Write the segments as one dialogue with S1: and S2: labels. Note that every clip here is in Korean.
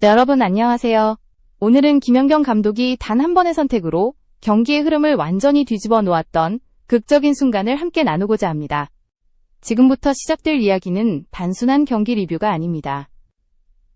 S1: 네, 여러분 안녕하세요. 오늘은 김연경 감독이 단 한 번의 선택으로 경기의 흐름을 완전히 뒤집어 놓았던 극적인 순간을 함께 나누고자 합니다. 지금부터 시작될 이야기는 단순한 경기 리뷰가 아닙니다.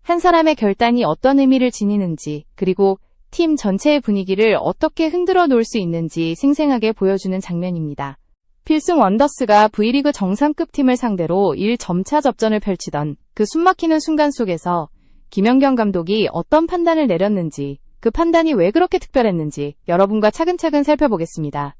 S1: 한 사람의 결단이 어떤 의미를 지니는지, 그리고 팀 전체의 분위기를 어떻게 흔들어 놓을 수 있는지 생생하게 보여주는 장면입니다. 필승 원더스가 V리그 정상급 팀을 상대로 1점차 접전을 펼치던 그 숨막히는 순간 속에서 김연경 감독이 어떤 판단을 내렸는지, 그 판단이 왜 그렇게 특별했는지 여러분과 차근차근 살펴보겠습니다.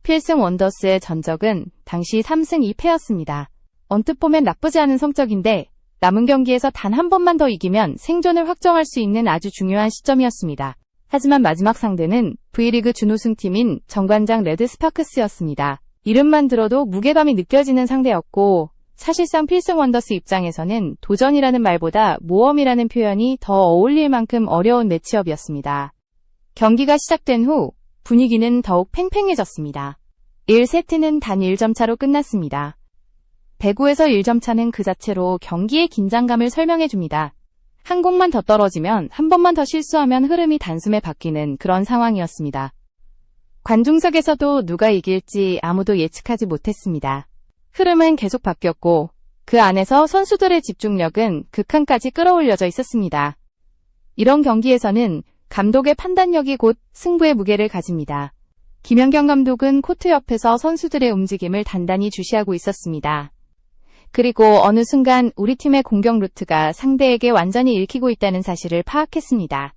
S1: 필승 원더스의 전적은 당시 3승 2패였습니다. 언뜻 보면 나쁘지 않은 성적인데 남은 경기에서 단 한 번만 더 이기면 생존을 확정할 수 있는 아주 중요한 시점이었습니다. 하지만 마지막 상대는 V리그 준우승팀인 정관장 레드스파크스였습니다. 이름만 들어도 무게감이 느껴지는 상대였고, 사실상 필승 원더스 입장에서는 도전이라는 말보다 모험이라는 표현이 더 어울릴 만큼 어려운 매치업이었습니다. 경기가 시작된 후 분위기는 더욱 팽팽해졌습니다. 1세트는 단 1점 차로 끝났습니다. 배구에서 1점 차는 그 자체로 경기의 긴장감을 설명해줍니다. 한 공만 더 떨어지면, 한 번만 더 실수하면 흐름이 단숨에 바뀌는 그런 상황이었습니다. 관중석에서도 누가 이길지 아무도 예측하지 못했습니다. 흐름은 계속 바뀌었고, 그 안에서 선수들의 집중력은 극한까지 끌어올려져 있었습니다. 이런 경기에서는 감독의 판단력이 곧 승부의 무게를 가집니다. 김연경 감독은 코트 옆에서 선수들의 움직임을 단단히 주시하고 있었습니다. 그리고 어느 순간 우리 팀의 공격 루트가 상대에게 완전히 읽히고 있다는 사실을 파악했습니다.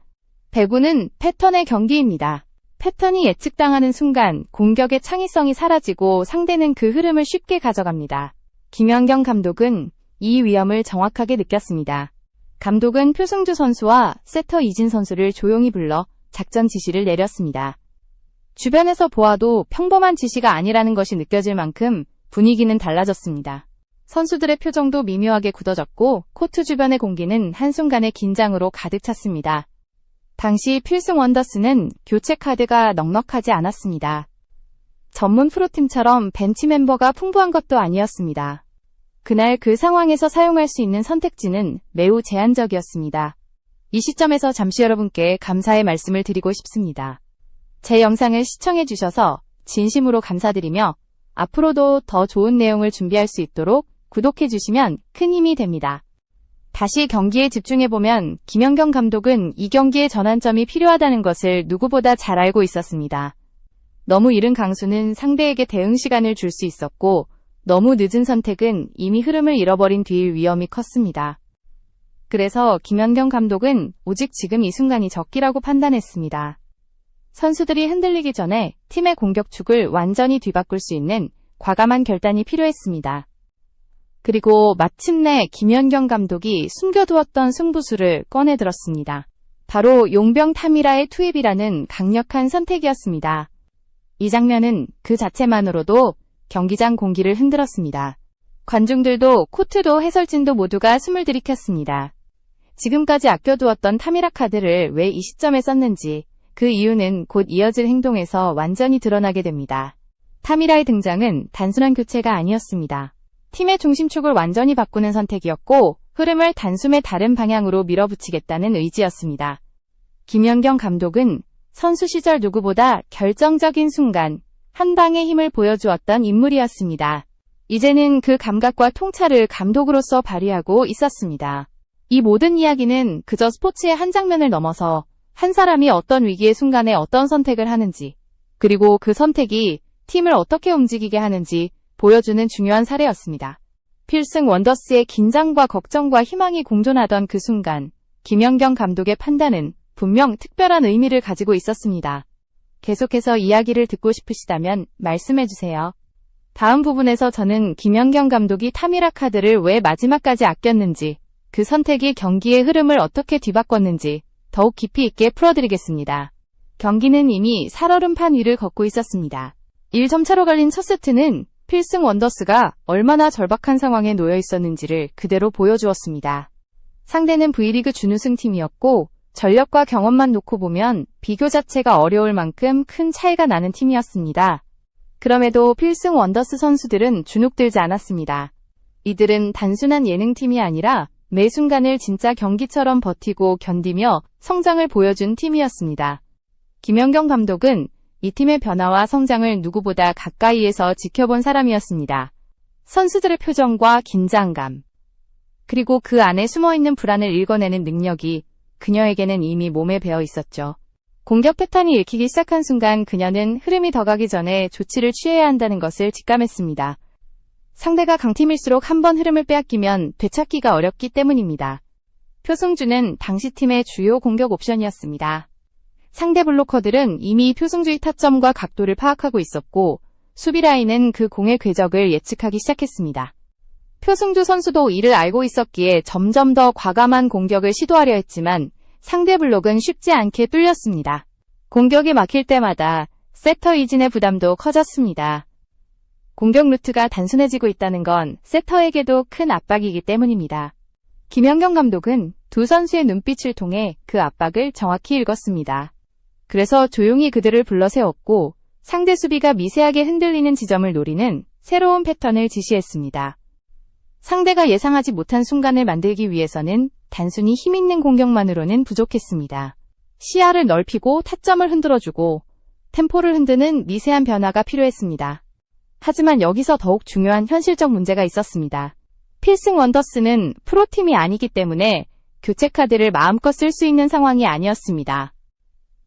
S1: 배구는 패턴의 경기입니다. 패턴이 예측당하는 순간 공격의 창의성이 사라지고 상대는 그 흐름을 쉽게 가져갑니다. 김연경 감독은 이 위험을 정확하게 느꼈습니다. 감독은 표승주 선수와 세터 이진 선수를 조용히 불러 작전 지시를 내렸습니다. 주변에서 보아도 평범한 지시가 아니라는 것이 느껴질 만큼 분위기는 달라졌습니다. 선수들의 표정도 미묘하게 굳어졌고 코트 주변의 공기는 한순간에 긴장으로 가득 찼습니다. 당시 필승 원더스는 교체 카드가 넉넉하지 않았습니다. 전문 프로팀처럼 벤치 멤버가 풍부한 것도 아니었습니다. 그날 그 상황에서 사용할 수 있는 선택지는 매우 제한적이었습니다. 이 시점에서 잠시 여러분께 감사의 말씀을 드리고 싶습니다. 제 영상을 시청해주셔서 진심으로 감사드리며 앞으로도 더 좋은 내용을 준비할 수 있도록 구독해주시면 큰 힘이 됩니다. 다시 경기에 집중해보면 김연경 감독은 이 경기의 전환점이 필요하다는 것을 누구보다 잘 알고 있었습니다. 너무 이른 강수는 상대에게 대응 시간을 줄 수 있었고, 너무 늦은 선택은 이미 흐름을 잃어버린 뒤일 위험이 컸습니다. 그래서 김연경 감독은 오직 지금 이 순간이 적기라고 판단했습니다. 선수들이 흔들리기 전에 팀의 공격축을 완전히 뒤바꿀 수 있는 과감한 결단이 필요했습니다. 그리고 마침내 김연경 감독이 숨겨두었던 승부수를 꺼내들었습니다. 바로 용병 타미라의 투입이라는 강력한 선택이었습니다. 이 장면은 그 자체만으로도 경기장 공기를 흔들었습니다. 관중들도 코트도 해설진도 모두가 숨을 들이켰습니다. 지금까지 아껴두었던 타미라 카드를 왜 이 시점에 썼는지, 그 이유는 곧 이어질 행동에서 완전히 드러나게 됩니다. 타미라의 등장은 단순한 교체가 아니었습니다. 팀의 중심축을 완전히 바꾸는 선택이었고, 흐름을 단숨에 다른 방향으로 밀어붙이겠다는 의지였습니다. 김연경 감독은 선수 시절 누구보다 결정적인 순간, 한 방의 힘을 보여주었던 인물이었습니다. 이제는 그 감각과 통찰을 감독으로서 발휘하고 있었습니다. 이 모든 이야기는 그저 스포츠의 한 장면을 넘어서 한 사람이 어떤 위기의 순간에 어떤 선택을 하는지, 그리고 그 선택이 팀을 어떻게 움직이게 하는지 보여주는 중요한 사례였습니다. 필승 원더스의 긴장과 걱정과 희망이 공존하던 그 순간, 김연경 감독의 판단은 분명 특별한 의미를 가지고 있었습니다. 계속해서 이야기를 듣고 싶으시다면 말씀해주세요. 다음 부분에서 저는 김연경 감독이 타미라 카드를 왜 마지막까지 아꼈는지, 그 선택이 경기의 흐름을 어떻게 뒤바꿨는지 더욱 깊이 있게 풀어드리겠습니다. 경기는 이미 살얼음판 위를 걷고 있었습니다. 1점 차로 갈린 첫 세트는 필승 원더스가 얼마나 절박한 상황에 놓여 있었는지를 그대로 보여주었습니다. 상대는 V리그 준우승팀이었고, 전력과 경험만 놓고 보면 비교 자체가 어려울 만큼 큰 차이가 나는 팀이었습니다. 그럼에도 필승 원더스 선수들은 주눅들지 않았습니다. 이들은 단순한 예능팀이 아니라 매 순간을 진짜 경기처럼 버티고 견디며 성장을 보여준 팀이었습니다. 김연경 감독은 이 팀의 변화와 성장을 누구보다 가까이에서 지켜본 사람이었습니다. 선수들의 표정과 긴장감, 그리고 그 안에 숨어있는 불안을 읽어내는 능력이 그녀에게는 이미 몸에 배어 있었죠. 공격 패턴이 읽히기 시작한 순간 그녀는 흐름이 더 가기 전에 조치를 취해야 한다는 것을 직감했습니다. 상대가 강팀일수록 한 번 흐름을 빼앗기면 되찾기가 어렵기 때문입니다. 표승주는 당시 팀의 주요 공격 옵션이었습니다. 상대 블로커들은 이미 표승주의 타점과 각도를 파악하고 있었고 수비 라인은 그 공의 궤적을 예측하기 시작했습니다. 표승주 선수도 이를 알고 있었기에 점점 더 과감한 공격을 시도하려 했지만 상대 블록은 쉽지 않게 뚫렸습니다. 공격이 막힐 때마다 세터 이진의 부담도 커졌습니다. 공격 루트가 단순해지고 있다는 건 세터에게도 큰 압박이기 때문입니다. 김연경 감독은 두 선수의 눈빛을 통해 그 압박을 정확히 읽었습니다. 그래서 조용히 그들을 불러세웠고 상대 수비가 미세하게 흔들리는 지점을 노리는 새로운 패턴을 지시했습니다. 상대가 예상하지 못한 순간을 만들기 위해서는 단순히 힘있는 공격만으로는 부족했습니다. 시야를 넓히고 타점을 흔들어주고 템포를 흔드는 미세한 변화가 필요했습니다. 하지만 여기서 더욱 중요한 현실적 문제가 있었습니다. 필승 원더스는 프로팀이 아니기 때문에 교체 카드를 마음껏 쓸 수 있는 상황이 아니었습니다.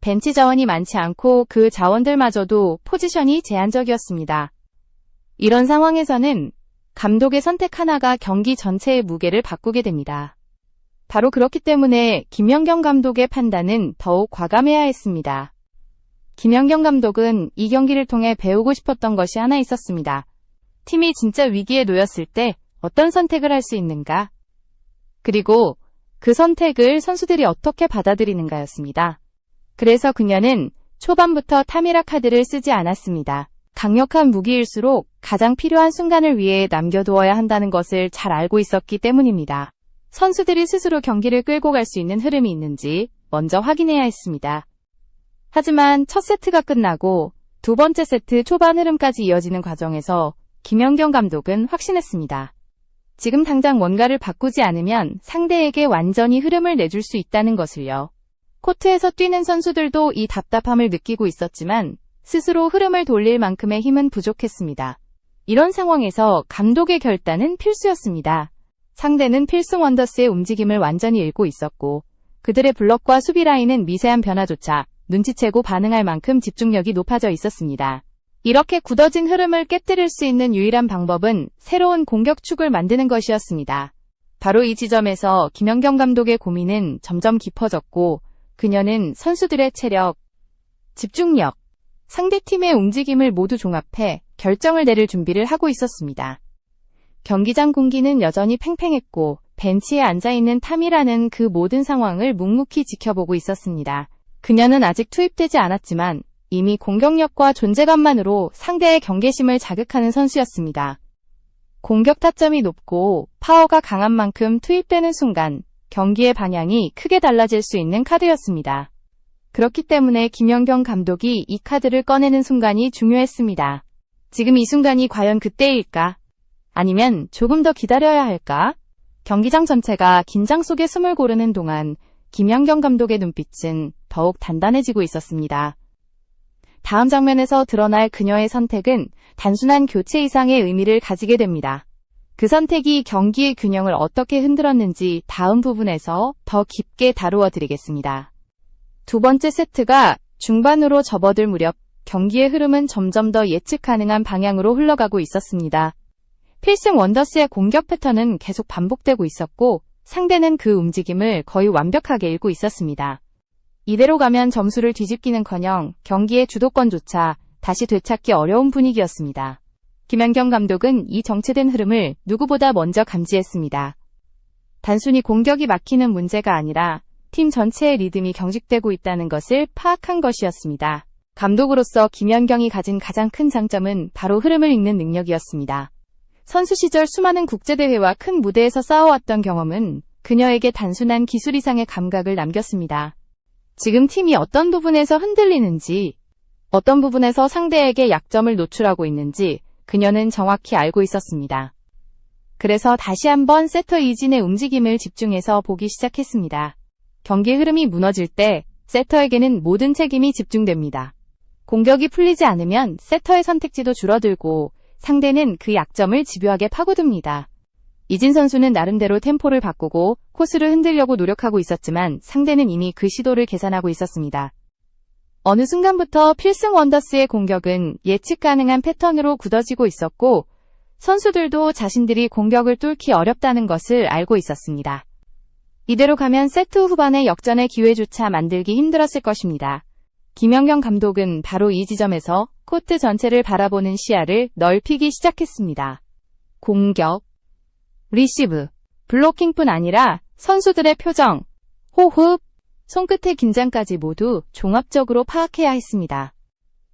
S1: 벤치 자원이 많지 않고 그 자원들마저도 포지션이 제한적이었습니다. 이런 상황에서는 감독의 선택 하나가 경기 전체의 무게를 바꾸게 됩니다. 바로 그렇기 때문에 김연경 감독의 판단은 더욱 과감해야 했습니다. 김연경 감독은 이 경기를 통해 배우고 싶었던 것이 하나 있었습니다. 팀이 진짜 위기에 놓였을 때 어떤 선택을 할 수 있는가? 그리고 그 선택을 선수들이 어떻게 받아들이는가였습니다. 그래서 그녀는 초반부터 타미라 카드를 쓰지 않았습니다. 강력한 무기일수록 가장 필요한 순간을 위해 남겨두어야 한다는 것을 잘 알고 있었기 때문입니다. 선수들이 스스로 경기를 끌고 갈 수 있는 흐름이 있는지 먼저 확인해야 했습니다. 하지만 첫 세트가 끝나고 두 번째 세트 초반 흐름까지 이어지는 과정에서 김연경 감독은 확신했습니다. 지금 당장 뭔가를 바꾸지 않으면 상대에게 완전히 흐름을 내줄 수 있다는 것을요. 코트에서 뛰는 선수들도 이 답답함을 느끼고 있었지만 스스로 흐름을 돌릴 만큼의 힘은 부족했습니다. 이런 상황에서 감독의 결단은 필수였습니다. 상대는 필승 원더스의 움직임을 완전히 읽고 있었고 그들의 블럭과 수비 라인은 미세한 변화조차 눈치채고 반응할 만큼 집중력이 높아져 있었습니다. 이렇게 굳어진 흐름을 깨뜨릴 수 있는 유일한 방법은 새로운 공격축을 만드는 것이었습니다. 바로 이 지점에서 김연경 감독의 고민은 점점 깊어졌고 그녀는 선수들의 체력, 집중력, 상대팀의 움직임을 모두 종합해 결정을 내릴 준비를 하고 있었습니다. 경기장 공기는 여전히 팽팽했고 벤치에 앉아있는 탐이라는 그 모든 상황을 묵묵히 지켜보고 있었습니다. 그녀는 아직 투입되지 않았지만 이미 공격력과 존재감만으로 상대의 경계심을 자극하는 선수였습니다. 공격 타점이 높고 파워가 강한 만큼 투입되는 순간 경기의 방향이 크게 달라질 수 있는 카드였습니다. 그렇기 때문에 김연경 감독이 이 카드를 꺼내는 순간이 중요했습니다. 지금 이 순간이 과연 그때일까? 아니면 조금 더 기다려야 할까? 경기장 전체가 긴장 속에 숨을 고르는 동안 김연경 감독의 눈빛은 더욱 단단해지고 있었습니다. 다음 장면에서 드러날 그녀의 선택은 단순한 교체 이상의 의미를 가지게 됩니다. 그 선택이 경기의 균형을 어떻게 흔들었는지 다음 부분에서 더 깊게 다루어 드리겠습니다. 두 번째 세트가 중반으로 접어들 무렵 경기의 흐름은 점점 더 예측 가능한 방향으로 흘러가고 있었습니다. 필승 원더스의 공격 패턴은 계속 반복되고 있었고 상대는 그 움직임을 거의 완벽하게 읽고 있었습니다. 이대로 가면 점수를 뒤집기는커녕 경기의 주도권조차 다시 되찾기 어려운 분위기였습니다. 김연경 감독은 이 정체된 흐름을 누구보다 먼저 감지했습니다. 단순히 공격이 막히는 문제가 아니라 팀 전체의 리듬이 경직되고 있다는 것을 파악한 것이었습니다. 감독으로서 김연경이 가진 가장 큰 장점은 바로 흐름을 읽는 능력이었습니다. 선수 시절 수많은 국제대회와 큰 무대에서 쌓아왔던 경험은 그녀에게 단순한 기술 이상의 감각을 남겼습니다. 지금 팀이 어떤 부분에서 흔들리는지, 어떤 부분에서 상대에게 약점을 노출하고 있는지 그녀는 정확히 알고 있었습니다. 그래서 다시 한번 세터 이진의 움직임을 집중해서 보기 시작했습니다. 경기 흐름이 무너질 때 세터에게는 모든 책임이 집중됩니다. 공격이 풀리지 않으면 세터의 선택지도 줄어들고 상대는 그 약점을 집요하게 파고듭니다. 이진 선수는 나름대로 템포를 바꾸고 코스를 흔들려고 노력하고 있었지만 상대는 이미 그 시도를 계산하고 있었습니다. 어느 순간부터 필승 원더스의 공격은 예측 가능한 패턴으로 굳어지고 있었고 선수들도 자신들이 공격을 뚫기 어렵다는 것을 알고 있었습니다. 이대로 가면 세트 후반의 역전의 기회조차 만들기 힘들었을 것입니다. 김연경 감독은 바로 이 지점에서 코트 전체를 바라보는 시야를 넓히기 시작했습니다. 공격, 리시브, 블로킹뿐 아니라 선수들의 표정, 호흡, 손끝의 긴장까지 모두 종합적으로 파악해야 했습니다.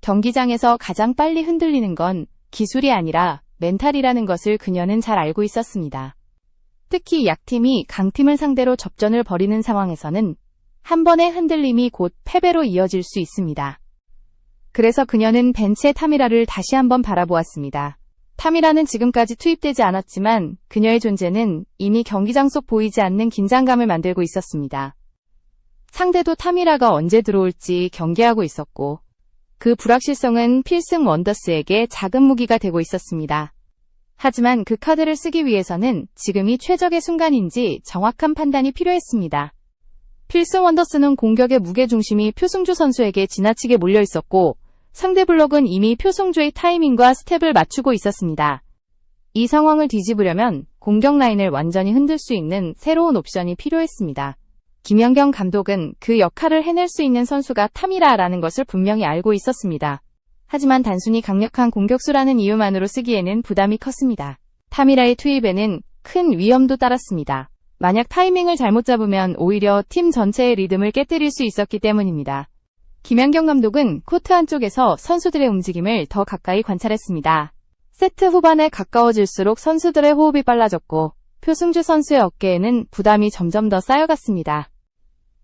S1: 경기장에서 가장 빨리 흔들리는 건 기술이 아니라 멘탈이라는 것을 그녀는 잘 알고 있었습니다. 특히 약팀이 강팀을 상대로 접전을 벌이는 상황에서는 한 번의 흔들림이 곧 패배로 이어질 수 있습니다. 그래서 그녀는 벤치의 타미라를 다시 한번 바라보았습니다. 타미라는 지금까지 투입되지 않았지만 그녀의 존재는 이미 경기장 속 보이지 않는 긴장감을 만들고 있었습니다. 상대도 타미라가 언제 들어올지 경계하고 있었고 그 불확실성은 필승 원더스에게 작은 무기가 되고 있었습니다. 하지만 그 카드를 쓰기 위해서는 지금이 최적의 순간인지 정확한 판단이 필요했습니다. 필승 원더스는 공격의 무게중심이 표승주 선수에게 지나치게 몰려 있었고 상대 블록은 이미 표승주의 타이밍과 스텝을 맞추고 있었습니다. 이 상황을 뒤집으려면 공격 라인을 완전히 흔들 수 있는 새로운 옵션이 필요했습니다. 김연경 감독은 그 역할을 해낼 수 있는 선수가 타미라라는 것을 분명히 알고 있었습니다. 하지만 단순히 강력한 공격수라는 이유만으로 쓰기에는 부담이 컸습니다. 타미라의 투입에는 큰 위험도 따랐습니다. 만약 타이밍을 잘못 잡으면 오히려 팀 전체의 리듬을 깨뜨릴 수 있었기 때문입니다. 김연경 감독은 코트 안쪽에서 선수들의 움직임을 더 가까이 관찰했습니다. 세트 후반에 가까워질수록 선수들의 호흡이 빨라졌고 표승주 선수의 어깨에는 부담이 점점 더 쌓여갔습니다.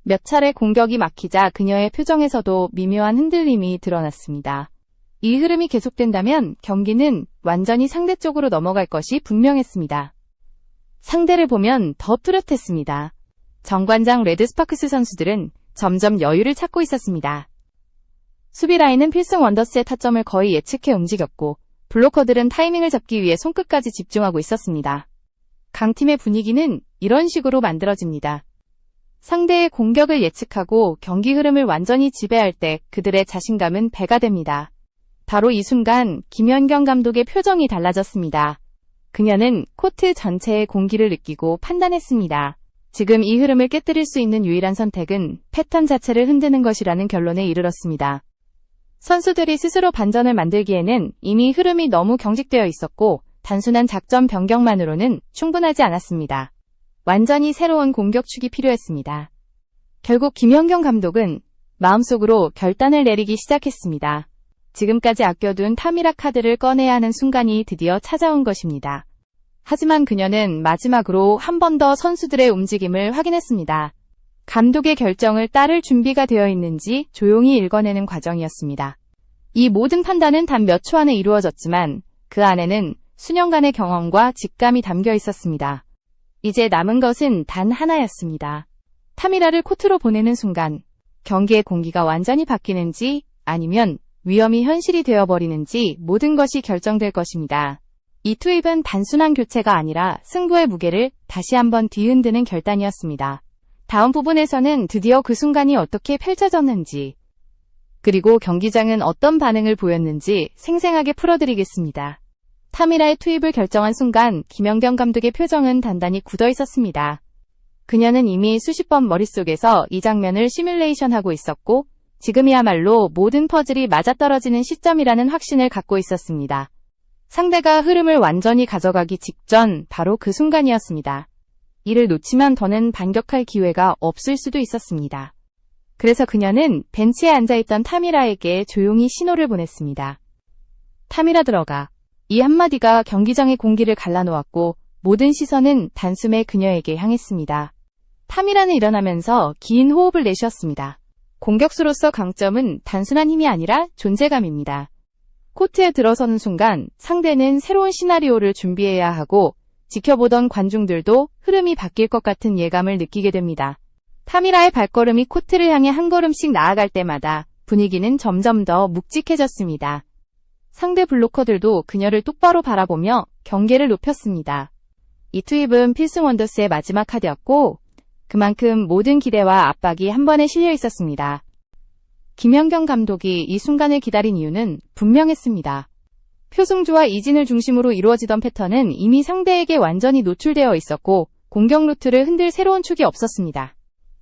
S1: 몇 차례 공격이 막히자 그녀의 표정에서도 미묘한 흔들림이 드러났습니다. 이 흐름이 계속된다면 경기는 완전히 상대 쪽으로 넘어갈 것이 분명했습니다. 상대를 보면 더 뚜렷했습니다. 정관장 레드스파크스 선수들은 점점 여유를 찾고 있었습니다. 수비 라인은 필승 원더스의 타점을 거의 예측해 움직였고 블로커들은 타이밍을 잡기 위해 손끝까지 집중하고 있었습니다. 강팀의 분위기는 이런 식으로 만들어집니다. 상대의 공격을 예측하고 경기 흐름을 완전히 지배할 때 그들의 자신감은 배가 됩니다. 바로 이 순간 김연경 감독의 표정이 달라졌습니다. 그녀는 코트 전체의 공기를 느끼고 판단했습니다. 지금 이 흐름을 깨뜨릴 수 있는 유일한 선택은 패턴 자체를 흔드는 것이라는 결론에 이르렀습니다. 선수들이 스스로 반전을 만들기에는 이미 흐름이 너무 경직되어 있었고 단순한 작전 변경만으로는 충분하지 않았습니다. 완전히 새로운 공격축이 필요했습니다. 결국 김연경 감독은 마음속으로 결단을 내리기 시작했습니다. 지금까지 아껴둔 타미라 카드를 꺼내야 하는 순간이 드디어 찾아온 것입니다. 하지만 그녀는 마지막으로 한 번 더 선수들의 움직임을 확인했습니다. 감독의 결정을 따를 준비가 되어 있는지 조용히 읽어내는 과정이었습니다. 이 모든 판단은 단 몇 초 안에 이루어졌지만 그 안에는 수년간의 경험과 직감이 담겨 있었습니다. 이제 남은 것은 단 하나였습니다. 타미라를 코트로 보내는 순간 경기의 공기가 완전히 바뀌는지 아니면 위험이 현실이 되어버리는지 모든 것이 결정될 것입니다. 이 투입은 단순한 교체가 아니라 승부의 무게를 다시 한번 뒤흔드는 결단이었습니다. 다음 부분에서는 드디어 그 순간이 어떻게 펼쳐졌는지 그리고 경기장은 어떤 반응을 보였는지 생생하게 풀어드리겠습니다. 타미라의 투입을 결정한 순간 김연경 감독의 표정은 단단히 굳어 있었습니다. 그녀는 이미 수십 번 머릿속에서 이 장면을 시뮬레이션하고 있었고 지금이야말로 모든 퍼즐이 맞아떨어지는 시점이라는 확신을 갖고 있었습니다. 상대가 흐름을 완전히 가져가기 직전 바로 그 순간이었습니다. 이를 놓치면 더는 반격할 기회가 없을 수도 있었습니다. 그래서 그녀는 벤치에 앉아있던 타미라에게 조용히 신호를 보냈습니다. 타미라 들어가. 이 한마디가 경기장의 공기를 갈라놓았고 모든 시선은 단숨에 그녀에게 향했습니다. 타미라는 일어나면서 긴 호흡을 내쉬었습니다. 공격수로서 강점은 단순한 힘이 아니라 존재감입니다. 코트에 들어서는 순간 상대는 새로운 시나리오를 준비해야 하고 지켜보던 관중들도 흐름이 바뀔 것 같은 예감을 느끼게 됩니다. 타미라의 발걸음이 코트를 향해 한 걸음씩 나아갈 때마다 분위기는 점점 더 묵직해졌습니다. 상대 블로커들도 그녀를 똑바로 바라보며 경계를 높였습니다. 이 투입은 필승 원더스의 마지막 카드였고 그만큼 모든 기대와 압박이 한 번에 실려 있었습니다. 김연경 감독이 이 순간을 기다린 이유는 분명했습니다. 표승주와 이진을 중심으로 이루어지던 패턴은 이미 상대에게 완전히 노출되어 있었고 공격 루트를 흔들 새로운 축이 없었습니다.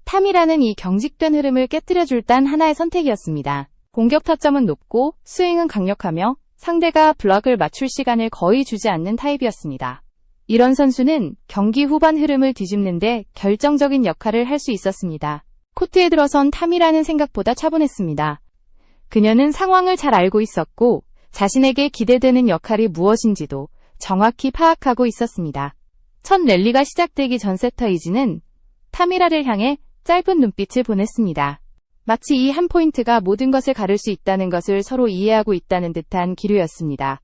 S1: 타미라는 이 경직된 흐름을 깨뜨려줄 단 하나의 선택이었습니다. 공격 타점은 높고 스윙은 강력하며 상대가 블럭을 맞출 시간을 거의 주지 않는 타입이었습니다. 이런 선수는 경기 후반 흐름을 뒤집는데 결정적인 역할을 할 수 있었습니다. 코트에 들어선 타미라는 생각보다 차분했습니다. 그녀는 상황을 잘 알고 있었고 자신에게 기대되는 역할이 무엇인지도 정확히 파악하고 있었습니다. 첫 랠리가 시작되기 전 세터 이진은 타미라를 향해 짧은 눈빛을 보냈습니다. 마치 이 한 포인트가 모든 것을 가를 수 있다는 것을 서로 이해하고 있다는 듯한 기류였습니다.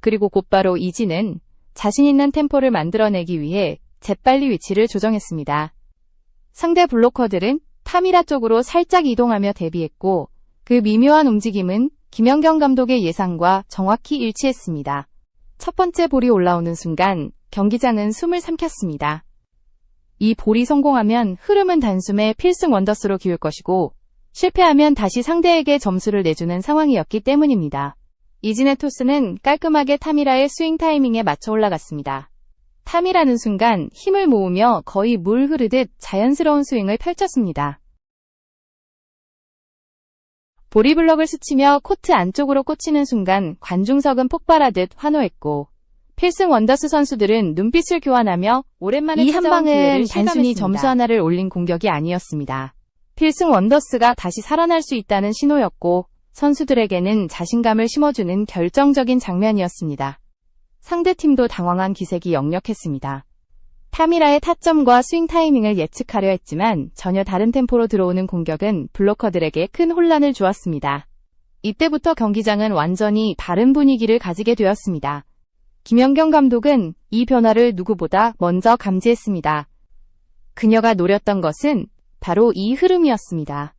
S1: 그리고 곧바로 이진은 자신 있는 템포를 만들어내기 위해 재빨리 위치를 조정했습니다. 상대 블로커들은 타미라 쪽으로 살짝 이동하며 대비했고 그 미묘한 움직임은 김연경 감독의 예상과 정확히 일치했습니다. 첫 번째 볼이 올라오는 순간 경기장은 숨을 삼켰습니다. 이 볼이 성공하면 흐름은 단숨에 필승 원더스로 기울 것이고 실패하면 다시 상대에게 점수를 내주는 상황이었기 때문입니다. 이진의 토스는 깔끔하게 타미라의 스윙 타이밍에 맞춰 올라갔습니다. 타미라는 순간 힘을 모으며 거의 물 흐르듯 자연스러운 스윙을 펼쳤습니다. 볼이 블럭을 스치며 코트 안쪽으로 꽂히는 순간 관중석은 폭발하듯 환호했고 필승 원더스 선수들은 눈빛을 교환하며 오랜만에 이 한
S2: 찾아온 기회를
S1: 방은 단순히
S2: 실감했습니다.
S1: 점수 하나를 올린 공격이 아니었습니다. 필승 원더스가 다시 살아날 수 있다는 신호였고 선수들에게는 자신감을 심어주는 결정적인 장면이었습니다. 상대팀도 당황한 기색이 역력했습니다. 타미라의 타점과 스윙 타이밍을 예측하려 했지만 전혀 다른 템포로 들어오는 공격은 블로커들에게 큰 혼란을 주었습니다. 이때부터 경기장은 완전히 다른 분위기를 가지게 되었습니다. 김연경 감독은 이 변화를 누구보다 먼저 감지했습니다. 그녀가 노렸던 것은 바로 이 흐름이었습니다.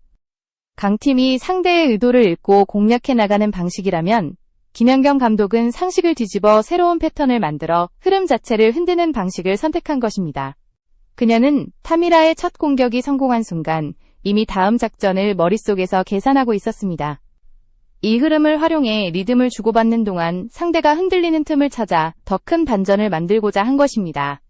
S1: 강팀이 상대의 의도를 읽고 공략해 나가는 방식이라면 김연경 감독은 상식을 뒤집어 새로운 패턴을 만들어 흐름 자체를 흔드는 방식을 선택한 것입니다. 그녀는 타미라의 첫 공격이 성공한 순간 이미 다음 작전을 머릿속에서 계산하고 있었습니다. 이 흐름을 활용해 리듬을 주고받는 동안 상대가 흔들리는 틈을 찾아 더 큰 반전을 만들고자 한 것입니다.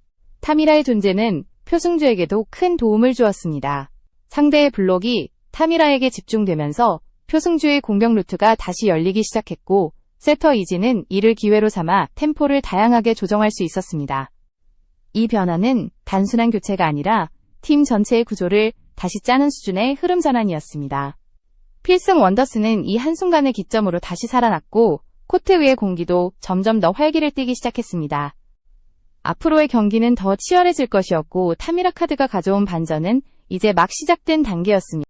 S1: 타미라의 존재는 표승주에게도 큰 도움을 주었습니다. 상대의 블록이 타미라에게 집중되면서 표승주의 공격 루트가 다시 열리기 시작했고 세터 이진은 이를 기회로 삼아 템포를 다양하게 조정할 수 있었습니다. 이 변화는 단순한 교체가 아니라 팀 전체의 구조를 다시 짜는 수준의 흐름 전환이었습니다. 필승 원더스는 이 한순간을 기점으로 다시 살아났고 코트 위의 공기도 점점 더 활기를 띠기 시작했습니다. 앞으로의 경기는 더 치열해질 것이었고 타미라 카드가 가져온 반전은 이제 막 시작된 단계였습니다.